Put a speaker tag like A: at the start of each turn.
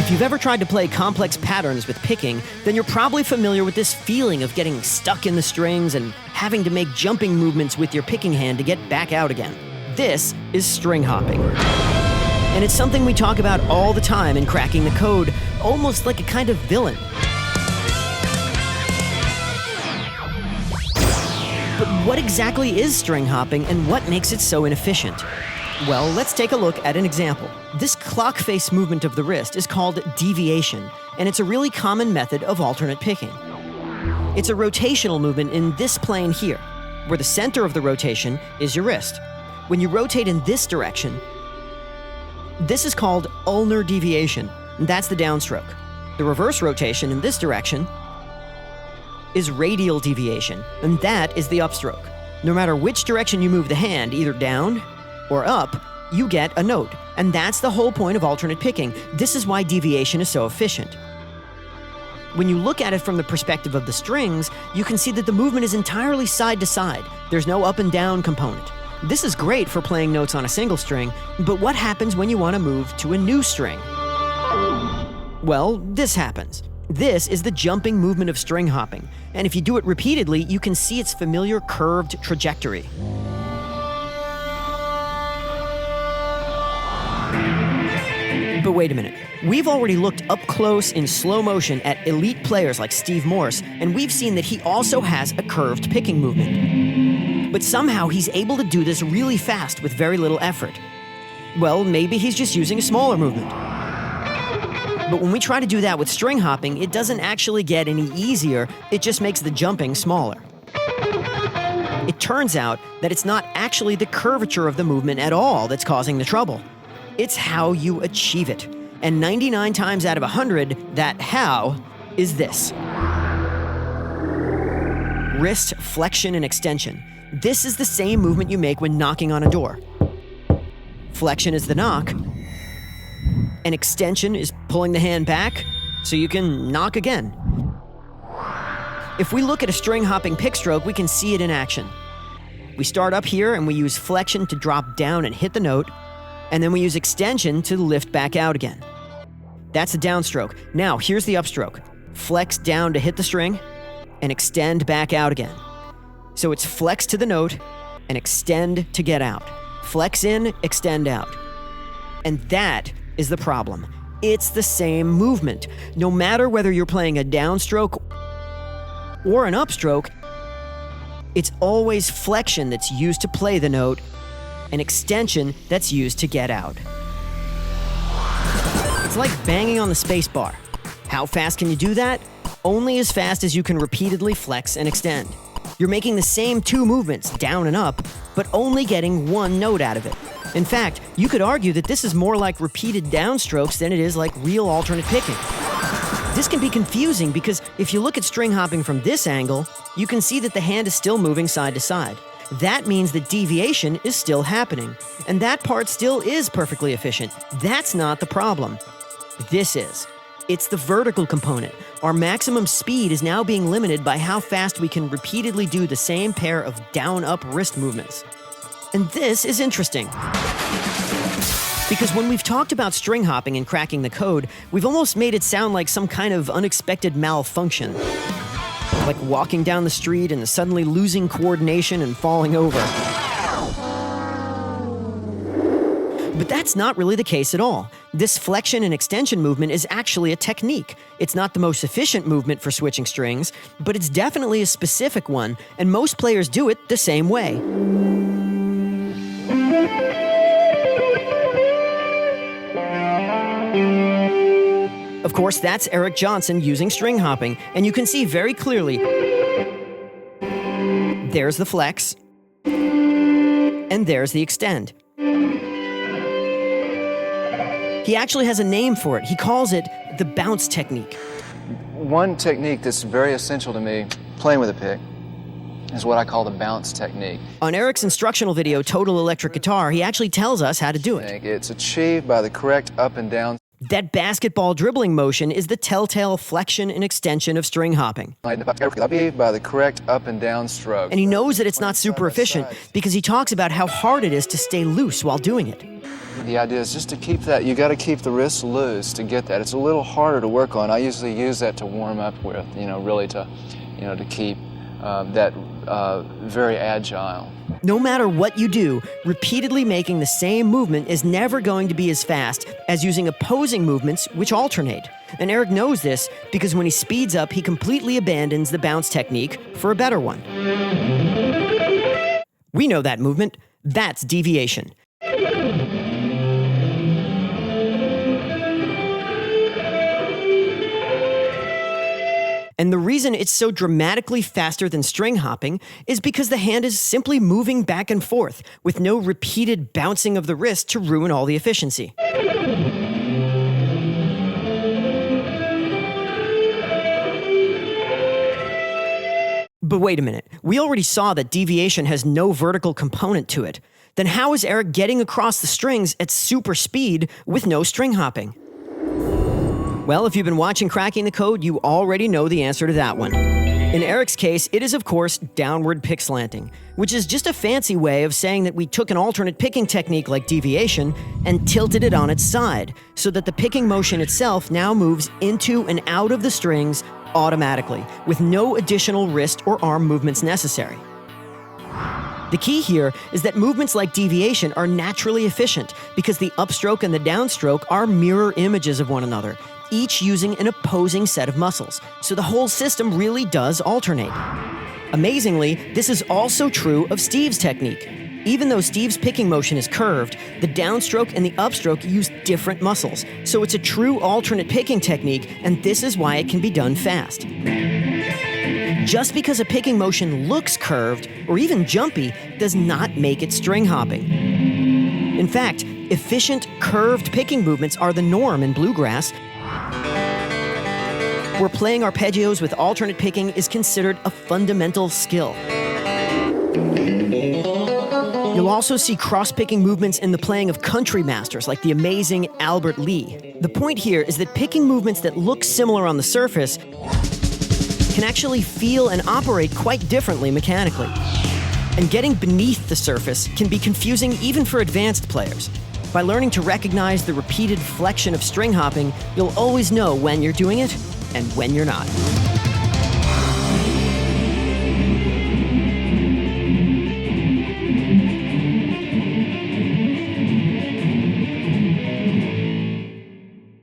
A: If you've ever tried to play complex patterns with picking, then you're probably familiar with this feeling of getting stuck in the strings and having to make jumping movements with your picking hand to get back out again. This is string hopping. And it's something we talk about all the time in Cracking the Code, almost like a kind of villain. But what exactly is string hopping and what makes it so inefficient? Well, let's take a look at an example. This clock face movement of the wrist is called deviation, and it's a really common method of alternate picking. It's a rotational movement in this plane here, where the center of the rotation is your wrist. When you rotate in this direction, this is called ulnar deviation, and that's the downstroke. The reverse rotation in this direction is radial deviation, and that is the upstroke. No matter which direction you move the hand, either down or up, you get a note. And that's the whole point of alternate picking. This is why deviation is so efficient. When you look at it from the perspective of the strings, you can see that the movement is entirely side to side. There's no up and down component. This is great for playing notes on a single string, but what happens when you want to move to a new string? Well, this happens. This is the jumping movement of string hopping, and if you do it repeatedly, you can see its familiar curved trajectory. But wait a minute. We've already looked up close in slow motion at elite players like Steve Morse, and we've seen that he also has a curved picking movement. But somehow he's able to do this really fast with very little effort. Well, maybe he's just using a smaller movement. But when we try to do that with string hopping, it doesn't actually get any easier, it just makes the jumping smaller. It turns out that it's not actually the curvature of the movement at all that's causing the trouble. It's how you achieve it. And 99 times out of 100, that how is this. Wrist flexion and extension. This is the same movement you make when knocking on a door. Flexion is the knock, and extension is pulling the hand back so you can knock again. If we look at a string hopping pick stroke, we can see it in action. We start up here and we use flexion to drop down and hit the note, and then we use extension to lift back out again. That's the downstroke. Now, here's the upstroke. Flex down to hit the string, and extend back out again. So it's flex to the note, and extend to get out. Flex in, extend out. And that is the problem. It's the same movement. No matter whether you're playing a downstroke or an upstroke, it's always flexion that's used to play the note, and extension that's used to get out. It's like banging on the space bar. How fast can you do that? Only as fast as you can repeatedly flex and extend. You're making the same two movements, down and up, but only getting one note out of it. In fact, you could argue that this is more like repeated downstrokes than it is like real alternate picking. This can be confusing because if you look at string hopping from this angle, you can see that the hand is still moving side to side. That means that deviation is still happening, and that part still is perfectly efficient. That's not the problem. This is. It's the vertical component. Our maximum speed is now being limited by how fast we can repeatedly do the same pair of down-up wrist movements. And this is interesting. Because when we've talked about string hopping and cracking the code, we've almost made it sound like some kind of unexpected malfunction. Like walking down the street and suddenly losing coordination and falling over. But that's not really the case at all. This flexion and extension movement is actually a technique. It's not the most efficient movement for switching strings, but it's definitely a specific one, and most players do it the same way. Of course, that's Eric Johnson using string hopping, and you can see very clearly there's the flex, and there's the extend. He actually has a name for it. He calls it the bounce technique.
B: One technique that's very essential to me, playing with a pick, is what I call the bounce technique.
A: On Eric's instructional video, Total Electric Guitar, he actually tells us how to do it.
B: It's achieved by the correct up and down.
A: That basketball dribbling motion is the telltale flexion and extension of string hopping.
B: By the correct up and down stroke.
A: And he knows that it's not super efficient because he talks about how hard it is to stay loose while doing it.
B: The idea is just to keep that, you got to keep the wrist loose to get that. It's a little harder to work on. I usually use that to warm up with, really to keep that very agile.
A: No matter what you do, repeatedly making the same movement is never going to be as fast as using opposing movements which alternate. And Eric knows this because when he speeds up, he completely abandons the bounce technique for a better one. We know that movement. That's deviation. And the reason it's so dramatically faster than string hopping is because the hand is simply moving back and forth with no repeated bouncing of the wrist to ruin all the efficiency. But wait a minute, we already saw that deviation has no vertical component to it. Then how is Eric getting across the strings at super speed with no string hopping? Well, if you've been watching Cracking the Code, you already know the answer to that one. In Eric's case, it is of course downward pickslanting, which is just a fancy way of saying that we took an alternate picking technique like deviation and tilted it on its side, so that the picking motion itself now moves into and out of the strings automatically, with no additional wrist or arm movements necessary. The key here is that movements like deviation are naturally efficient because the upstroke and the downstroke are mirror images of one another, each using an opposing set of muscles, so the whole system really does alternate. Amazingly, this is also true of Steve's technique. Even though Steve's picking motion is curved, the downstroke and the upstroke use different muscles, so it's a true alternate picking technique, and this is why it can be done fast. Just because a picking motion looks curved or even jumpy does not make it string hopping. In fact, efficient, curved picking movements are the norm in bluegrass, where playing arpeggios with alternate picking is considered a fundamental skill. You'll also see cross-picking movements in the playing of country masters like the amazing Albert Lee. The point here is that picking movements that look similar on the surface can actually feel and operate quite differently mechanically. And getting beneath the surface can be confusing even for advanced players. By learning to recognize the repeated flexion of string hopping, you'll always know when you're doing it and when you're not.